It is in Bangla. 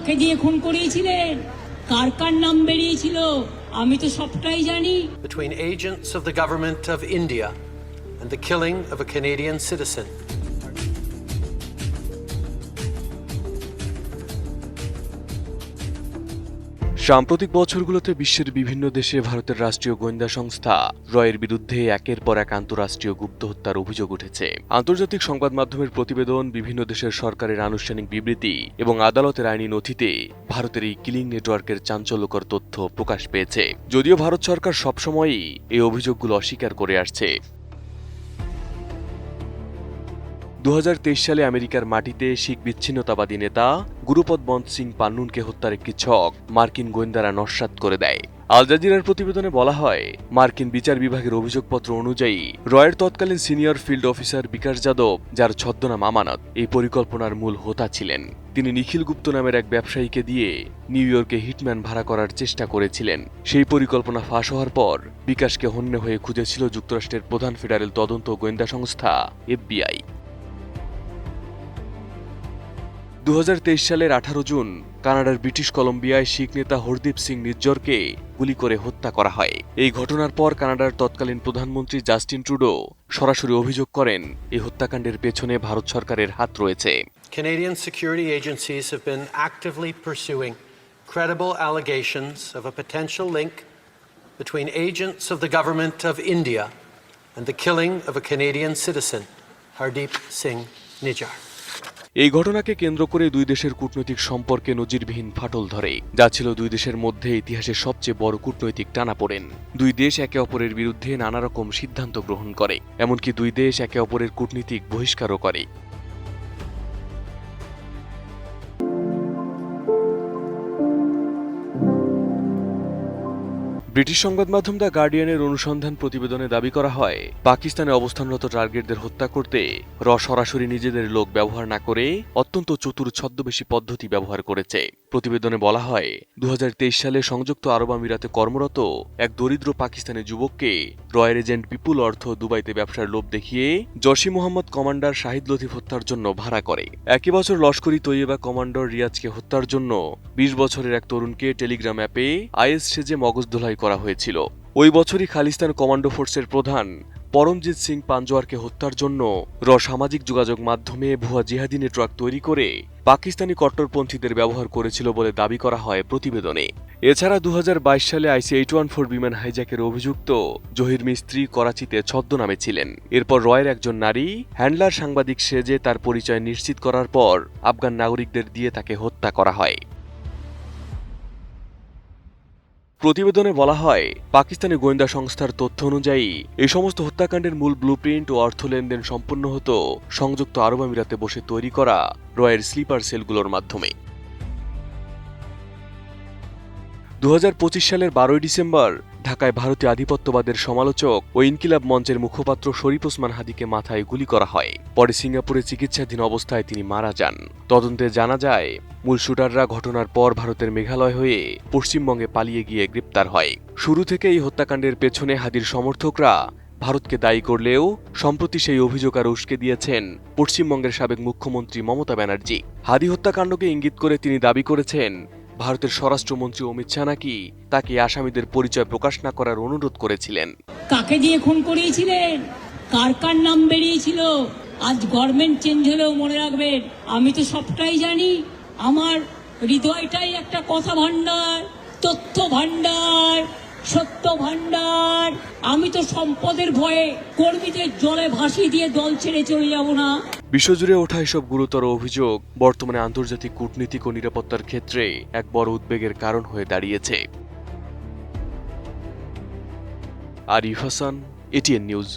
কাকে দিয়ে খুন করিয়েছিলেন, কার কার নাম বেরিয়েছিল, আমি তো সবটাই জানি। Between agents of the government of India and the killing of a Canadian citizen. সাম্প্রতিক বছরগুলোতে বিশ্বের বিভিন্ন দেশে ভারতের রাষ্ট্রীয় গোয়েন্দা সংস্থা রয়ের বিরুদ্ধে একের পর এক আন্তঃরাষ্ট্রীয় গুপ্ত হত্যার অভিযোগ উঠেছে। আন্তর্জাতিক সংবাদ মাধ্যমের প্রতিবেদন, বিভিন্ন দেশের সরকারের আনুষ্ঠানিক বিবৃতি এবং আদালতের আইনি নথিতে ভারতের এই কিলিং নেটওয়ার্কের চাঞ্চল্যকর তথ্য প্রকাশ পেয়েছে। যদিও ভারত সরকার সবসময়ই এই অভিযোগগুলো অস্বীকার করে আসছে। 2023 সালে আমেরিকার মাটিতে শিখ বিচ্ছিন্নতাবাদী নেতা গুরুপদ বন্ত সিং পান্নুনকে হত্যার একটি ছক মার্কিন গোয়েন্দারা নস্যাৎ করে দেয়। আল জাজিরার প্রতিবেদনে বলা হয়, মার্কিন বিচার বিভাগের অভিযোগপত্র অনুযায়ী রয়ের তৎকালীন সিনিয়র ফিল্ড অফিসার বিকাশ যাদব, যার ছদ্মনাম আমানত, এই পরিকল্পনার মূল হোতা ছিলেন। তিনি নিখিল গুপ্ত নামের এক ব্যবসায়ীকে দিয়ে নিউ ইয়র্কে হিটম্যান ভাড়া করার চেষ্টা করেছিলেন। সেই পরিকল্পনা ফাঁস হওয়ার পর বিকাশকে হন্যে হয়ে খুঁজেছিল যুক্তরাষ্ট্রের প্রধান ফেডারেল তদন্ত গোয়েন্দা সংস্থা FBI। 2023 সালের 18 জুন কানাডার ব্রিটিশ কলম্বিয়ায় শিখ নেতা হরদীপ সিং নিজ্জরকে গুলি করে হত্যা করা হয়। এই ঘটনার পর কানাডার তৎকালীন প্রধানমন্ত্রী জাস্টিন ট্রুডো সরাসরি অভিযোগ করেন, এই হত্যাকাণ্ডের পেছনে ভারত সরকারের হাত রয়েছে। Canadian security agencies have been actively pursuing credible allegations of a potential link between agents of the government of India and the killing of a Canadian citizen, Hardeep Singh Nijjar. এই ঘটনাকে কেন্দ্র করে দুই দেশের কূটনৈতিক সম্পর্কে নজিরবিহীন ফাটল ধরে, যা ছিল দুই দেশের মধ্যে ইতিহাসের সবচেয়ে বড় কূটনৈতিক টানাপোড়েন। দুই দেশ একে অপরের বিরুদ্ধে নানা রকম সিদ্ধান্ত গ্রহণ করে, এমনকি দুই দেশ একে অপরের কূটনীতিক বহিষ্কারও করে। ব্রিটিশ সংবাদ মাধ্যম দ্য গার্ডিয়ানের অনুসন্ধান প্রতিবেদনে দাবি করা হয়, পাকিস্তানে অবস্থানরত টার্গেটদের হত্যা করতে সরাসরি নিজেদের লোক ব্যবহার না করে অত্যন্ত চতুর ছদ্মবেশী পদ্ধতি ব্যবহার করেছে। প্রতিবেদনে বলা হয়, 2023 সালে সংযুক্ত আরব আমিরাতে কর্মরত এক দরিদ্র পাকিস্তানি যুবককে রয়ের এজেন্ট বিপুল অর্থ দুবাইতে ব্যবসার লোভ দেখিয়ে জসিম মোহাম্মদ কমান্ডার শাহিদ লতিফ হত্যার জন্য ভাড়া করে। একই বছর লস্করি তৈয়বা কমান্ডার রিয়াজকে হত্যার জন্য 20 বছরের এক তরুণকে টেলিগ্রাম অ্যাপে IS সেজে মগজ ধোলাই করা হয়েছিল। ওই বছরই খালিস্তান কমান্ডো ফোর্সের প্রধান পরমজিৎ সিং পাঞ্জোয়ারকে হত্যার জন্য সামাজিক যোগাযোগ মাধ্যমে ভুয়া জিহাদি নেটওয়ার্ক তৈরি করে পাকিস্তানি কট্টরপন্থীদের ব্যবহার করেছিল বলে দাবি করা হয় প্রতিবেদনে। এছাড়া 2022 সালে IC-814 বিমান হাইজ্যাকের অভিযুক্ত জহির মিস্ত্রি করাচিতে ছদ্মনামে ছিলেন। এরপর রয়ের একজন নারী হ্যান্ডলার সাংবাদিক সেজে তার পরিচয় নিশ্চিত করার পর আফগান নাগরিকদের দিয়ে তাকে হত্যা করা হয়। প্রতিবেদনে বলা হয়, পাকিস্তানি গোয়েন্দা সংস্থার তথ্য অনুযায়ী এই সমস্ত হত্যাকাণ্ডের মূল ব্লুপ্রিন্ট ও অর্থ লেনদেন সম্পন্ন হতো সংযুক্ত আরব আমিরাতে বসে তৈরি করা রয়ের স্লিপার সেলগুলোর মাধ্যমে। 2025 সালের 12 ডিসেম্বর ঢাকায় ভারতীয় আধিপত্যবাদের সমালোচক ও ইনকিলাব মঞ্চের মুখপাত্র শরীফ ওসমান হাদিকে মাথায় গুলি করা হয়। পরে সিঙ্গাপুরে চিকিৎসাধীন অবস্থায় তিনি মারা যান। তদন্তে জানা যায়, মূল শুটাররা ঘটনার পর ভারতের মেঘালয় হয়ে পশ্চিমবঙ্গে পালিয়ে গিয়ে গ্রেপ্তার হয়। শুরু থেকে এই হত্যাকাণ্ডের পেছনে হাদির সমর্থকরা ভারতকে দায়ী করলেও সম্প্রতি সেই অভিযোগ আর উস্কে দিয়েছেন পশ্চিমবঙ্গের সাবেক মুখ্যমন্ত্রী মমতা ব্যানার্জি। হাদি হত্যাকাণ্ডকে ইঙ্গিত করে তিনি দাবি করেছেন, ভারতের স্বরাষ্ট্রমন্ত্রী অমিত শাহ নাকি তাকে আসামিদের পরিচয় প্রকাশ না করার অনুরোধ করেছিলেন। কাকে দিয়ে খুন করিয়েছিলেন, কার কার নাম বেরিয়েছিল, আজ গভর্নমেন্ট চেঞ্জ হলেও মনে রাখবেন, আমি তো সবটাই জানি। আমার হৃদয়টাই একটা কথা ভান্ডার, তথ্য ভান্ডার, সত্য ভান্ডার। আমি তো সম্পদের ভয়ে কর্মীদের জলে ভাসিয়ে দিয়ে দল ছেড়ে চলে যাব না। বিশ্বজুড়ে ওঠা এসব গুরুতর অভিযোগ বর্তমানে আন্তর্জাতিক কূটনীতিক ও নিরাপত্তার ক্ষেত্রে এক বড় উদ্বেগের কারণ হয়ে দাঁড়িয়েছে। Arif Hasan, ATN news.